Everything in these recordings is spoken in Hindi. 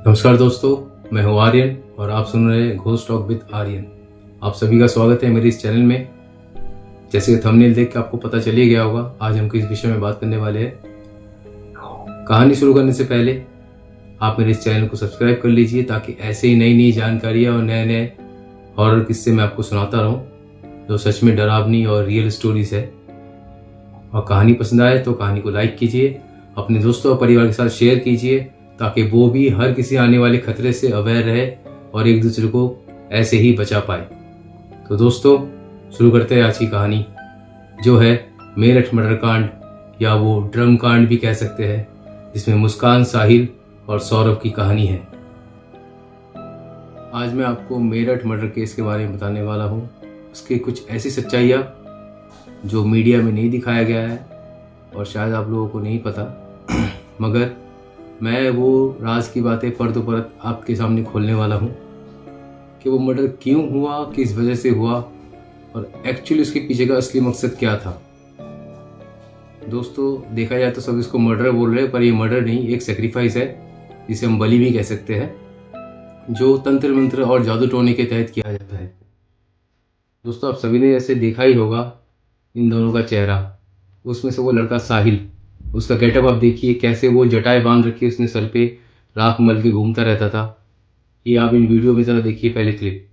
नमस्कार दोस्तों, मैं हूं आर्यन और आप सुन रहे हैं घोस्ट टॉक विद आर्यन। आप सभी का स्वागत है मेरे इस चैनल में। जैसे कि थंबनेल देख के आपको पता चल ही गया होगा, आज हम किस विषय में बात करने वाले हैं। कहानी शुरू करने से पहले आप मेरे इस चैनल को सब्सक्राइब कर लीजिए ताकि ऐसे ही नई नई जानकारियाँ और नए नए हॉरर किस्से मैं आपको सुनाता रहूँ जो सच में डरावनी और रियल स्टोरीज है। और कहानी पसंद आए तो कहानी को लाइक कीजिए, अपने दोस्तों और परिवार के साथ शेयर कीजिए ताकि वो भी हर किसी आने वाले खतरे से अवेयर रहे और एक दूसरे को ऐसे ही बचा पाए। तो दोस्तों, शुरू करते हैं आज की कहानी, जो है मेरठ मर्डर कांड या वो ड्रम कांड भी कह सकते हैं, जिसमें मुस्कान, साहिल और सौरभ की कहानी है। आज मैं आपको मेरठ मर्डर केस के बारे में बताने वाला हूँ। उसकी कुछ ऐसी सच्चाइयाँ जो मीडिया में नहीं दिखाया गया है और शायद आप लोगों को नहीं पता, मगर मैं वो राज की बातें परतों परत आपके सामने खोलने वाला हूँ कि वो मर्डर क्यों हुआ, किस वजह से हुआ और एक्चुअली उसके पीछे का असली मकसद क्या था। दोस्तों, देखा जाए तो सब इसको मर्डर बोल रहे हैं, पर ये मर्डर नहीं, एक सेक्रीफाइस है जिसे हम बलि भी कह सकते हैं, जो तंत्र मंत्र और जादू टोने के तहत किया जाता है। दोस्तों, आप सभी ने ऐसे देखा ही होगा इन दोनों का चेहरा। उसमें से वो लड़का साहिल, उसका गेटअप आप देखिए, कैसे वो जटाएं बांध रखी उसने सर पे, राख मल के घूमता रहता था। ये आप इन वीडियो में जरा देखिए पहले क्लिप।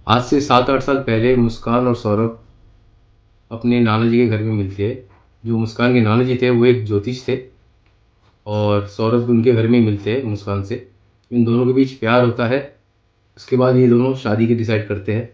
आज से 7-8 साल पहले मुस्कान और सौरभ अपने नाना जी के घर में मिलते हैं। जो मुस्कान के नाना जी थे वो एक ज्योतिष थे और सौरभ भी उनके घर में ही मिलते हैं मुस्कान से। इन दोनों के बीच प्यार होता है। उसके बाद ये दोनों शादी की डिसाइड करते हैं,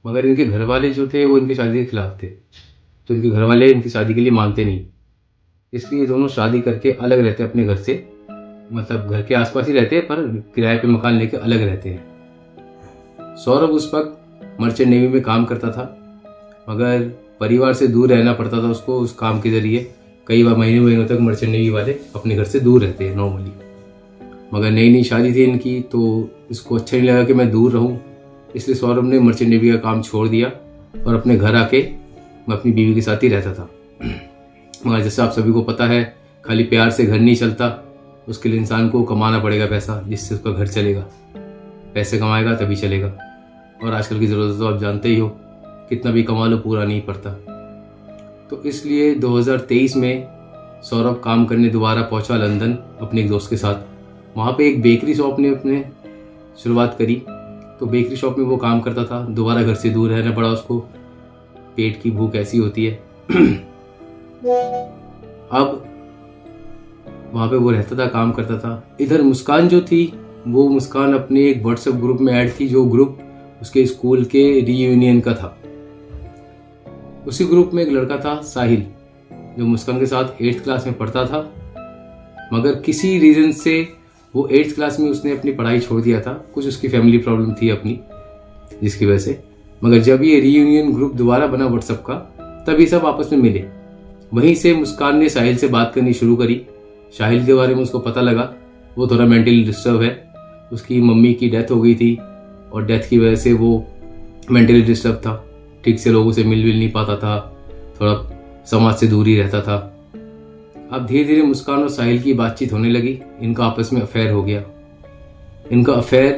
मगर इनके घर वाले जो थे वो इनकी शादी के खिलाफ थे। तो इनके घर वाले इनकी शादी के लिए मानते नहीं, इसलिए ये दोनों शादी करके अलग रहते हैं अपने घर से। मतलब घर के आसपास ही रहते हैं पर किराए पे मकान लेके अलग रहते हैं। सौरभ उस वक्त मर्चेंट नेवी में काम करता था, मगर परिवार से दूर रहना पड़ता था उसको। उस काम के जरिए कई बार महीनों महीनों तक मर्चेंट नेवी वाले अपने घर से दूर रहते हैं नॉर्मली। मगर नई नई शादी थी इनकी, तो इसको अच्छा नहीं लगा कि मैं दूर रहूं, इसलिए सौरभ ने मर्चेंट नेवी का काम छोड़ दिया और अपने घर आके मैं अपनी बीवी के साथ ही रहता था। मगर जैसे आप सभी को पता है, खाली प्यार से घर नहीं चलता, उसके लिए इंसान को कमाना पड़ेगा पैसा, जिससे उसका घर चलेगा। पैसे कमाएगा तभी चलेगा, और आजकल की ज़रूरत तो आप जानते ही हो, कितना भी कमा लो पूरा नहीं पड़ता। तो इसलिए 2023 में सौरभ काम करने दोबारा पहुंचा लंदन अपने एक दोस्त के साथ। वहाँ पे एक बेकरी शॉप ने अपने शुरुआत करी, तो बेकरी शॉप में वो काम करता था। दोबारा घर से दूर रहना पड़ा उसको, पेट की भूख ऐसी होती है। अब वहाँ पे वो रहता था, काम करता था। इधर मुस्कान जो थी, वो मुस्कान अपने एक व्हाट्सएप ग्रुप में ऐड थी, जो ग्रुप उसके स्कूल के रीयूनियन का था। उसी ग्रुप में एक लड़का था साहिल, जो मुस्कान के साथ 8th क्लास में पढ़ता था, मगर किसी रीजन से वो 8th क्लास में उसने अपनी पढ़ाई छोड़ दिया था। कुछ उसकी फैमिली प्रॉब्लम थी अपनी, जिसकी वजह से। मगर जब ये रीयूनियन ग्रुप दोबारा बना व्हाट्सएप का, तभी सब आपस में मिले। वहीं से मुस्कान ने साहिल से बात करनी शुरू करी। साहिल के बारे में उसको पता लगा वो थोड़ा मेंटली डिस्टर्ब है। उसकी मम्मी की डेथ हो गई थी और डेथ की वजह से वो मेंटली डिस्टर्ब था, ठीक से लोगों से मिल नहीं पाता था, थोड़ा समाज से दूर ही रहता था। अब धीरे धीरे मुस्कान और साहिल की बातचीत होने लगी। इनका आपस में अफेयर हो गया। इनका अफेयर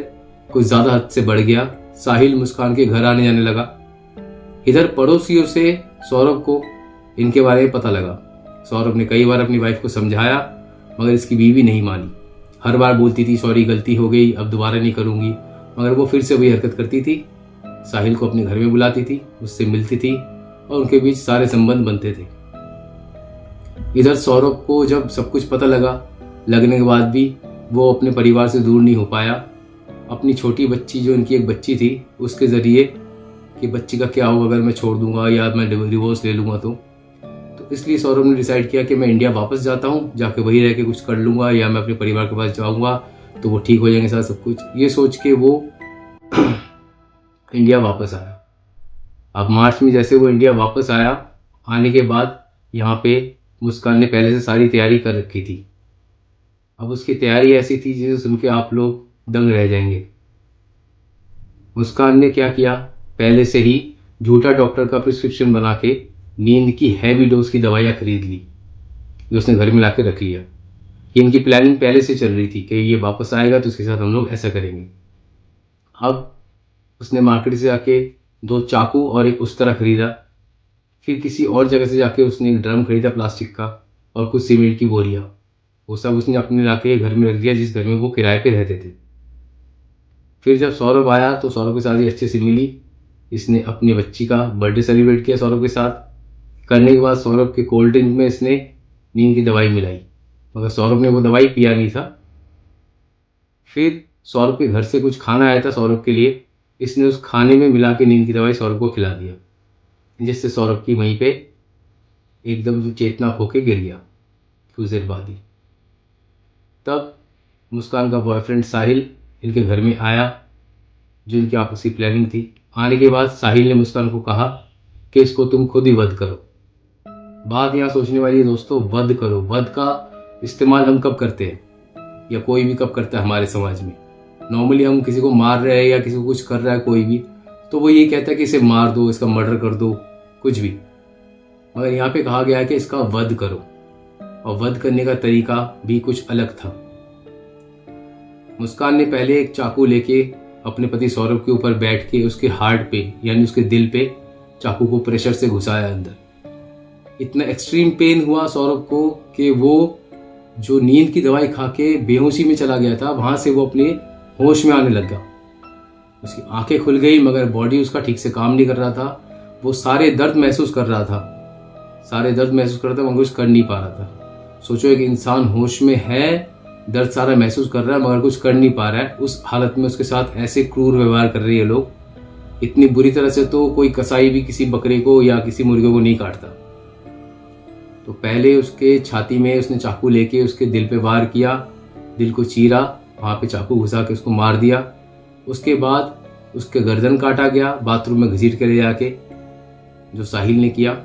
कुछ ज़्यादा हद से बढ़ गया। साहिल मुस्कान के घर आने जाने लगा। इधर पड़ोसियों से सौरभ को इनके बारे में पता लगा। सौरभ ने कई बार अपनी वाइफ को समझाया, मगर इसकी बीवी नहीं मानी। हर बार बोलती थी सॉरी, गलती हो गई, अब दोबारा नहीं करूँगी, मगर वो फिर से वही हरकत करती थी। साहिल को अपने घर में बुलाती थी, उससे मिलती थी और उनके बीच सारे संबंध बनते थे। इधर सौरभ को जब सब कुछ पता लगने के बाद भी वो अपने परिवार से दूर नहीं हो पाया अपनी छोटी बच्ची, जो इनकी एक बच्ची थी, उसके ज़रिए कि बच्ची का क्या होगा अगर मैं छोड़ दूंगा या मैं डिवोर्स ले लूँगा तो इसलिए सौरभ ने डिसाइड किया कि मैं इंडिया वापस जाता हूँ, जाके वहीं रह के कुछ कर लूँगा या मैं अपने परिवार के पास जाऊँगा तो वो ठीक हो जाएंगे सारा सब कुछ। ये सोच के वो इंडिया वापस आया। अब मार्च में जैसे वो इंडिया वापस आया, आने के बाद यहाँ पे मुस्कान ने पहले से सारी तैयारी कर रखी थी। अब उसकी तैयारी ऐसी थी जिसे सुन के आप लोग दंग रह जाएंगे। मुस्कान ने क्या किया, पहले से ही झूठा डॉक्टर का प्रिस्क्रिप्शन बना के नींद की हैवी डोज की दवाइयाँ खरीद ली, जो उसने घर में ला के रख लिया। कि इनकी प्लानिंग पहले से चल रही थी कि ये वापस आएगा तो उसके साथ हम लोग ऐसा करेंगे। अब उसने मार्केट से जाके 2 चाकू और एक उस्तरा खरीदा। फिर किसी और जगह से जाके उसने एक ड्रम खरीदा प्लास्टिक का और कुछ सीमेंट की बोरियां। वो सब उसने अपने लाके घर में रख दिया, जिस घर में वो किराए पे रहते थे। फिर जब सौरभ आया तो सौरभ के साथ ही अच्छे से मिली। इसने अपनी बच्ची का बर्थडे सेलिब्रेट किया सौरभ के साथ। करने के बाद सौरभ के कोल्ड ड्रिंक में इसने नींद की दवाई मिलाई, मगर सौरभ ने वो दवाई पिया नहीं था। फिर सौरभ के घर से कुछ खाना आया था सौरभ के लिए, इसने उस खाने में मिला के नींद की दवाई सौरभ को खिला दिया, जिससे सौरभ की वहीं पे एकदम चेतना खो के गिर गया कुछ देर बाद ही। तब मुस्कान का बॉयफ्रेंड साहिल इनके घर में आया, जो इनकी आपसी प्लानिंग थी। आने के बाद साहिल ने मुस्कान को कहा कि इसको तुम खुद ही वध करो। बात यहाँ सोचने वाली है दोस्तों, वध करो। वध का इस्तेमाल हम कब करते हैं या कोई भी कब करता है हमारे समाज में? नॉर्मली हम किसी को मार रहे हैं या किसी को कुछ कर रहा है कोई भी, तो वो ये कहता है कि इसे मार दो, इसका मर्डर कर दो, कुछ भी। मगर यहाँ पे कहा गया है कि इसका वध करो, और वध करने का तरीका भी कुछ अलग था। मुस्कान ने पहले एक चाकू लेके अपने पति सौरभ के ऊपर बैठ के उसके हार्ट पे यानी उसके दिल पे चाकू को प्रेशर से घुसाया अंदर। इतना एक्सट्रीम पेन हुआ सौरभ को कि वो जो नींद की दवाई खा के बेहोशी में चला गया था, वहां से वो अपने होश में आने लगा। उसकी आंखें खुल गई, मगर बॉडी उसका ठीक से काम नहीं कर रहा था। वो सारे दर्द महसूस कर रहा था, मगर कुछ कर नहीं पा रहा था। सोचो, एक इंसान होश में है, दर्द सारा महसूस कर रहा है, मगर कुछ कर नहीं पा रहा है। उस हालत में उसके साथ ऐसे क्रूर व्यवहार कर रहे हैं लोग। इतनी बुरी तरह से तो कोई कसाई भी किसी बकरे को या किसी मुर्गे को नहीं काटता। तो पहले उसके छाती में उसने चाकू लेके उसके दिल पे वार किया, दिल को चीरा, वहां पे चाकू घुसा के उसको मार दिया। उसके बाद उसके गर्दन काटा गया, बाथरूम में घसीट के ले जाके, जो साहिल ने किया।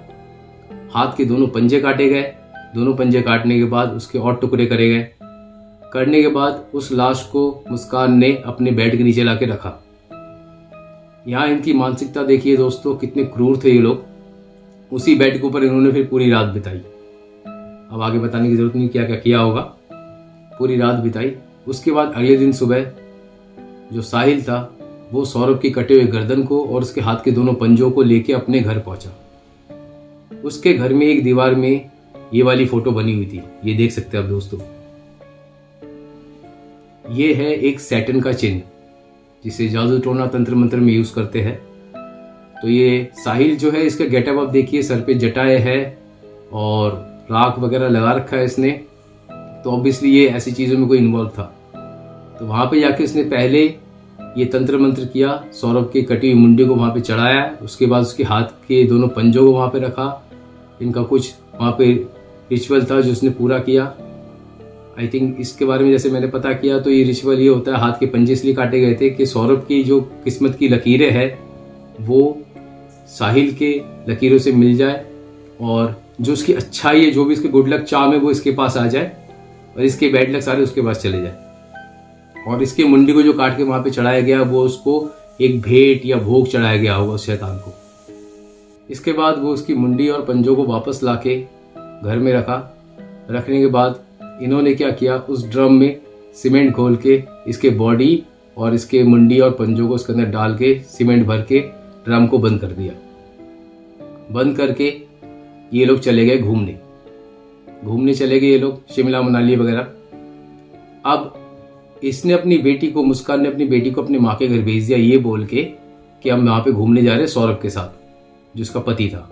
हाथ के दोनों पंजे काटे गए। दोनों पंजे काटने के बाद उसके और टुकड़े करे गए। करने के बाद उस लाश को मुस्कान ने अपने बेड के नीचे लाके रखा। यहाँ इनकी मानसिकता देखिए दोस्तों, कितने क्रूर थे ये लोग। उसी बेड के ऊपर इन्होंने फिर पूरी रात बिताई। अब आगे बताने की जरूरत नहीं क्या क्या किया होगा। पूरी रात बिताई। उसके बाद अगले दिन सुबह जो साहिल था वो सौरभ की कटे हुए गर्दन को और उसके हाथ के दोनों पंजों को लेके अपने घर पहुंचा। उसके घर में एक दीवार में ये वाली फोटो बनी हुई थी, ये देख सकते हैं आप दोस्तों। ये है एक सैटर्न का चिन्ह, जिसे जादू टोना तंत्र मंत्र में यूज करते हैं। तो ये साहिल जो है, इसका गेटअप आप देखिए, सर पे जटाएं है और राख वगैरह लगा रखा है इसने। तो ऑब्वियसली ये ऐसी चीजों में कोई इन्वॉल्व था। तो वहां पे जाके इसने पहले ये तंत्र मंत्र किया, सौरभ की कटी हुई मुंडी को वहां पे चढ़ाया। उसके बाद उसके हाथ के दोनों पंजों को वहां पे रखा। इनका कुछ वहां पे रिचुअल था जो उसने पूरा किया। आई थिंक इसके बारे में जैसे मैंने पता किया तो ये रिचुअल ये होता है, हाथ के पंजे इसलिए काटे गए थे कि सौरभ की जो किस्मत की लकीरें है वो साहिल के लकीरों से मिल जाए, और जो उसकी अच्छाई है, जो भी इसके गुड लक चार्म है, वो इसके पास आ जाए, और इसके बैड लक सारे उसके पास चले जाए। और इसकी मुंडी को जो काट के वहां पे चढ़ाया गया, वो उसको एक भेंट या भोग चढ़ाया गया होगा उस शैतान को। इसके बाद वो उसकी मुंडी और पंजों को वापस लाके घर में रखा। रखने के बाद इन्होंने क्या किया, उस ड्रम में सीमेंट घोल के इसके बॉडी और इसके मुंडी और पंजों को उसके अंदर डाल के सीमेंट भर के ड्रम को बंद कर दिया। बंद करके ये लोग चले गए घूमने चले गए ये लोग, शिमला मनाली वगैरह। अब इसने अपनी बेटी को, मुस्कान ने अपनी बेटी को अपने माँ के घर भेज दिया, ये बोल के कि हम वहां पे घूमने जा रहे हैं सौरभ के साथ, जो उसका पति था।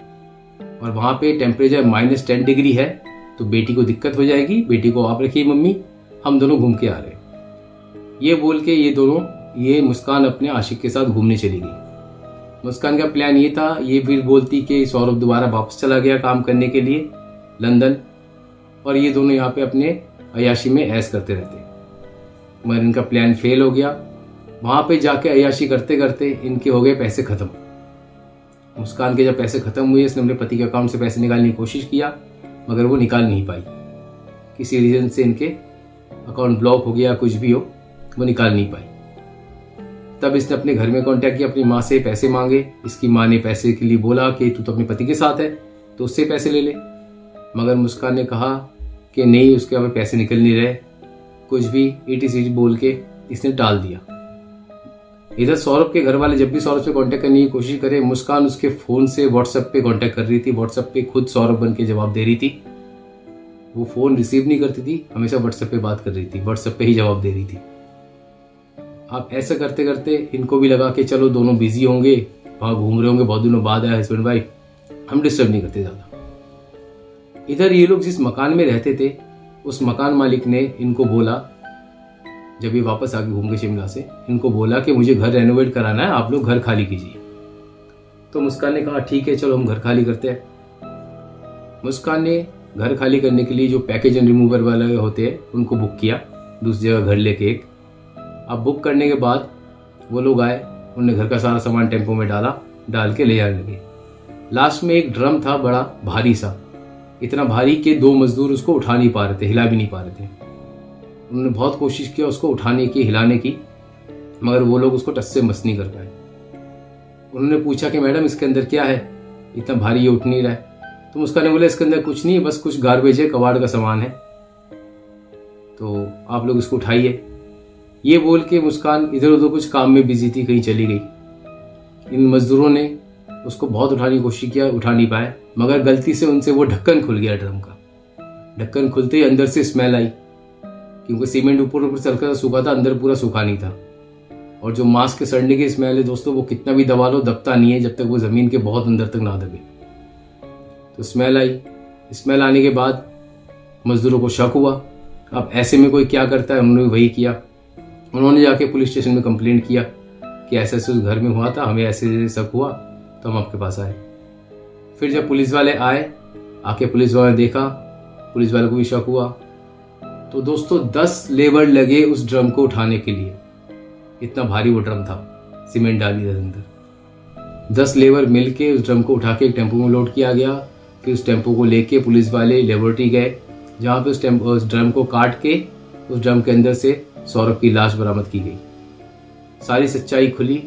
और वहां पे टेम्परेचर -10 डिग्री है, तो बेटी को दिक्कत हो जाएगी, बेटी को आप रखिए मम्मी, हम दोनों घूम के आ रहे हैं। ये बोल के ये दोनों ये मुस्कान अपने आशिक के साथ घूमने चली गई। मुस्कान का प्लान ये था, ये फिर बोलती कि सौरभ दोबारा वापस चला गया काम करने के लिए लंदन, और ये दोनों यहाँ पे अपने अय्याशी में ऐश करते रहते। मगर इनका प्लान फेल हो गया। वहाँ पे जाके अय्याशी करते करते इनके हो गए पैसे ख़त्म। मुस्कान के जब पैसे ख़त्म हुए, इसने अपने पति के अकाउंट से पैसे निकालने की कोशिश किया, मगर वो निकाल नहीं पाई। किसी रीज़न से इनके अकाउंट ब्लॉक हो गया, कुछ भी हो, वो निकाल नहीं पाई। तब इसने अपने घर में कांटेक्ट किया, अपनी माँ से पैसे मांगे। इसकी माँ ने पैसे के लिए बोला कि तू तो अपने पति के साथ है तो उससे पैसे ले ले। मगर मुस्कान ने कहा कि नहीं, उसके अब पैसे निकल नहीं रहे, कुछ भी ETC बोल के इसने टाल दिया। इधर सौरभ के घर वाले जब भी सौरभ से कांटेक्ट करने की कोशिश करे, मुस्कान उसके फ़ोन से व्हाट्सएप पे कांटेक्ट कर रही थी। व्हाट्सएप पे खुद सौरभ बन के जवाब दे रही थी। वो फ़ोन रिसीव नहीं करती थी, हमेशा व्हाट्सएप पे बात कर रही थी, व्हाट्सएप पे ही जवाब दे रही थी। अब ऐसा करते करते इनको भी लगा कि चलो दोनों बिजी होंगे, वहाँ घूम रहे होंगे, बहुत दिनों बाद आया हस्बैंड वाइफ, हम डिस्टर्ब नहीं करते ज़्यादा। इधर ये लोग जिस मकान में रहते थे, उस मकान मालिक ने इनको बोला, जब ये वापस आके घूम के शिमला से, इनको बोला कि मुझे घर रेनोवेट कराना है, आप लोग घर खाली कीजिए। तो मुस्कान ने कहा ठीक है, चलो हम घर खाली करते हैं। मुस्कान ने घर खाली करने के लिए जो पैकेज एंड रिमूवर वाले होते हैं उनको बुक किया, दूसरी जगह घर लेके एक। अब बुक करने के बाद वो लोग आए, उन्होंने घर का सारा सामान टेम्पो में डाल के ले जाने लगे। लास्ट में एक ड्रम था बड़ा भारी सा, इतना भारी कि 2 मजदूर उसको उठा नहीं पा रहे थे, हिला भी नहीं पा रहे थे। उन्होंने बहुत कोशिश किया उसको उठाने की, हिलाने की, मगर वो लोग उसको टस से मस नहीं कर पाए। उन्होंने पूछा कि मैडम इसके अंदर क्या है, इतना भारी ये उठ नहीं रहा है। तो मुस्कान ने बोला इसके अंदर कुछ नहीं है, बस कुछ गार्बेज है, कबाड़ का सामान है, तो आप लोग इसको उठाइए। ये बोल के मुस्कान इधर उधर कुछ काम में बिजी थी, कहीं चली गई। इन मजदूरों ने उसको बहुत उठाने की कोशिश किया, उठा नहीं पाए, मगर गलती से उनसे वो ढक्कन खुल गया ड्रम का। ढक्कन खुलते ही अंदर से स्मेल आई, क्योंकि सीमेंट ऊपर ऊपर से हल्का सूखा था, अंदर पूरा सूखा नहीं था। और जो मांस के सड़ने की स्मेल है दोस्तों, वो कितना भी दबा लो दबता नहीं है जब तक वो ज़मीन के बहुत अंदर तक ना दबे। तो स्मेल आई। स्मेल आने के बाद मजदूरों को शक हुआ। अब ऐसे में कोई क्या करता है, उन्होंने वही किया। उन्होंने जाके पुलिस स्टेशन में कंप्लेंट किया कि ऐसे ऐसे उस घर में हुआ था, हमें ऐसे शक हुआ तो हम आपके पास आए। फिर जब पुलिस वाले आए, आके पुलिस वाले देखा, पुलिस वाले को भी शक हुआ। तो दोस्तों 10 लेबर लगे उस ड्रम को उठाने के लिए, इतना भारी वो ड्रम था, सीमेंट डाली था अंदर। 10 लेबर मिलके उस ड्रम को उठा के एक टेम्पो में लोड किया गया। फिर उस टेम्पो को लेके पुलिस वाले लेबोरेटरी गए, जहाँ पे उस ड्रम को काट के उस ड्रम के अंदर से सौरभ की लाश बरामद की गई। सारी सच्चाई खुली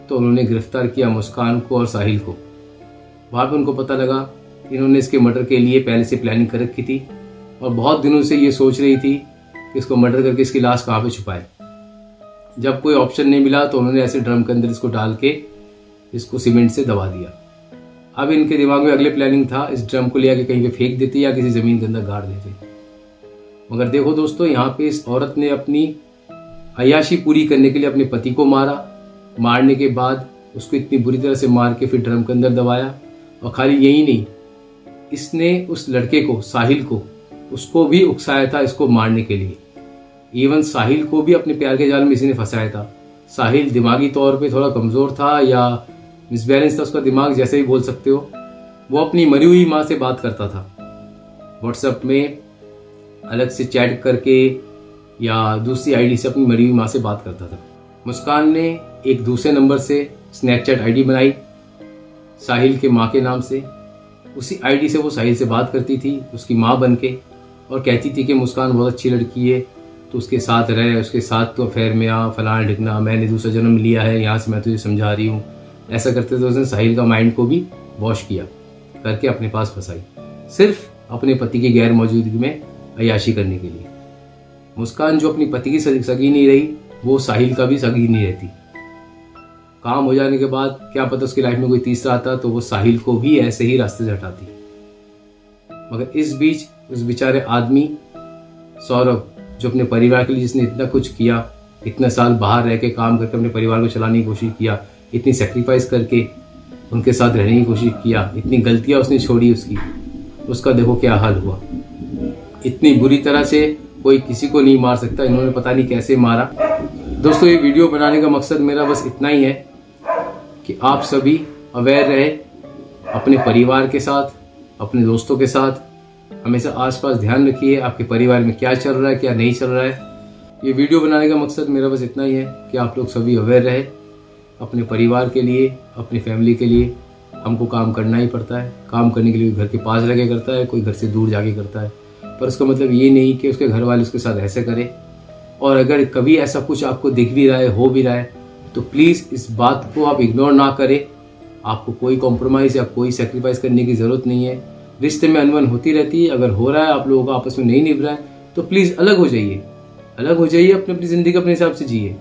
तो उन्होंने गिरफ्तार किया मुस्कान को और साहिल को। वहाँ पे उनको पता लगा इन्होंने इसके मर्डर के लिए पहले से प्लानिंग कर रखी थी और बहुत दिनों से ये सोच रही थी कि इसको मर्डर करके इसकी लाश कहाँ पे छुपाए। जब कोई ऑप्शन नहीं मिला तो उन्होंने ऐसे ड्रम के अंदर इसको डाल के इसको सीमेंट से दबा दिया। अब इनके दिमाग में अगले प्लानिंग था, इस ड्रम को ले आके कहीं पे फेंक देते या किसी ज़मीन के अंदर गाड़ देते। मगर देखो दोस्तों, यहाँ पे इस औरत ने अपनी अय्याशी पूरी करने के लिए अपने पति को मारा। मारने के बाद उसको इतनी बुरी तरह से मार के फिर ड्रम के अंदर दबाया। और खाली यही नहीं, इसने उस लड़के को, साहिल को, उसको भी उकसाया था इसको मारने के लिए। इवन साहिल को भी अपने प्यार के जाल में इसी ने फंसाया था। साहिल दिमागी तौर पे थोड़ा कमज़ोर था या मिसबैलेंस था उसका दिमाग, जैसे भी बोल सकते हो। वो अपनी मरी हुई माँ से बात करता था, व्हाट्सएप में अलग से चैट करके या दूसरी आईडी से अपनी मरी हुई माँ से बात करता था। मुस्कान ने एक दूसरे नंबर से स्नैपचैट आईडी बनाई साहिल के माँ के नाम से। उसी आईडी से वो साहिल से बात करती थी उसकी माँ बन के, और कहती थी कि मुस्कान बहुत अच्छी लड़की है, तो उसके साथ रहे, उसके साथ तो अफेयर में आ, फलाना ढिकना, मैंने दूसरा जन्म लिया है, यहाँ से मैं तुझे समझा रही हूँ। ऐसा करते तो उसने साहिल का माइंड को भी वॉश किया करके अपने पास फंसाई, सिर्फ अपने पति की गैर मौजूदगी में अय्याशी करने के लिए। मुस्कान जो अपनी पति की सगी नहीं रही, वो साहिल का भी सगी नहीं रहती। काम हो जाने के बाद क्या पता उसकी लाइफ में कोई तीसरा आता तो वो साहिल को भी ऐसे ही रास्ते से हटाती। मगर इस बीच उस बेचारे आदमी सौरभ, जो अपने परिवार के लिए जिसने इतना कुछ किया, इतने साल बाहर रह के काम करके अपने परिवार को चलाने की कोशिश किया, इतनी सेक्रीफाइस करके उनके साथ रहने की कोशिश किया, इतनी गलतियां उसने छोड़ी उसका देखो क्या हाल हुआ। इतनी बुरी तरह से कोई किसी को नहीं मार सकता, इन्होंने पता नहीं कैसे मारा। दोस्तों ये वीडियो बनाने का मकसद मेरा बस इतना ही है कि आप सभी अवेयर रहे, अपने परिवार के साथ, अपने दोस्तों के साथ हमेशा आसपास ध्यान रखिए आपके परिवार में क्या चल रहा है, क्या नहीं चल रहा है। ये वीडियो बनाने का मकसद मेरा बस इतना ही है कि आप लोग सभी अवेयर रहे। अपने परिवार के लिए, अपनी फैमिली के लिए हमको काम करना ही पड़ता है। काम करने के लिए घर के पास रह के करता है, कोई घर से दूर जाके करता है, पर उसका मतलब ये नहीं कि उसके घर वाले उसके साथ ऐसे करें। और अगर कभी ऐसा कुछ आपको दिख भी रहा है, हो भी रहा है, तो प्लीज़ इस बात को आप इग्नोर ना करें। आपको कोई कॉम्प्रोमाइज़ या कोई सेक्रीफाइस करने की ज़रूरत नहीं है। रिश्ते में अनबन होती रहती है, अगर हो रहा है आप लोगों का आपस में नहीं निभ रहा है तो प्लीज़ अलग हो जाइए, अलग हो जाइए, अपनी अपनी ज़िंदगी अपने हिसाब से जिए।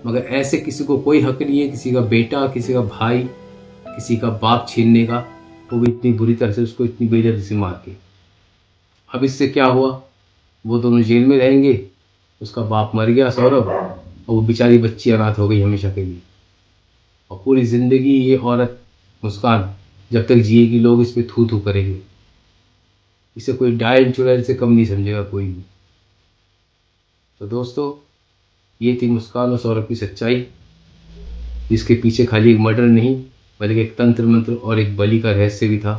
मगर ऐसे किसी को कोई हक नहीं है, किसी का बेटा, किसी का भाई, किसी का बाप छीनने का, वो भी इतनी बुरी तरह से, उसको इतनी बेदर्दी से मार के। अब इससे क्या हुआ, वो दोनों जेल में रहेंगे, उसका बाप मर गया सौरभ, और वो बेचारी बच्ची अनाथ हो गई हमेशा के लिए। और पूरी ज़िंदगी ये औरत मुस्कान जब तक जिएगी लोग इस पर थू थू करेंगे। इसे कोई डायल चुड़ैल से कम नहीं समझेगा कोई भी। तो दोस्तों ये थी मुस्कान और सौरभ की सच्चाई, जिसके पीछे खाली एक मर्डर नहीं बल्कि एक तंत्र मंत्र और एक बलि का रहस्य भी था।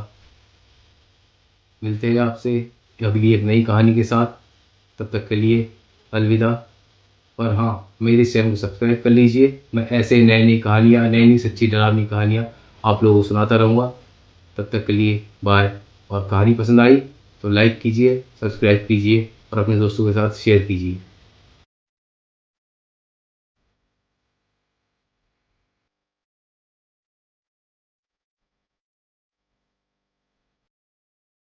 मिलते हैं आपसे अगली एक नई कहानी के साथ, तब तक के लिए अलविदा। और हाँ, मेरे चैनल को सब्सक्राइब कर लीजिए। मैं ऐसे नई नई कहानियाँ, नई नई सच्ची डरावनी कहानियाँ आप लोगों को सुनाता रहूँगा। तब तक के लिए बाय। और कहानी पसंद आई तो लाइक कीजिए, सब्सक्राइब कीजिए और अपने दोस्तों के साथ शेयर कीजिए।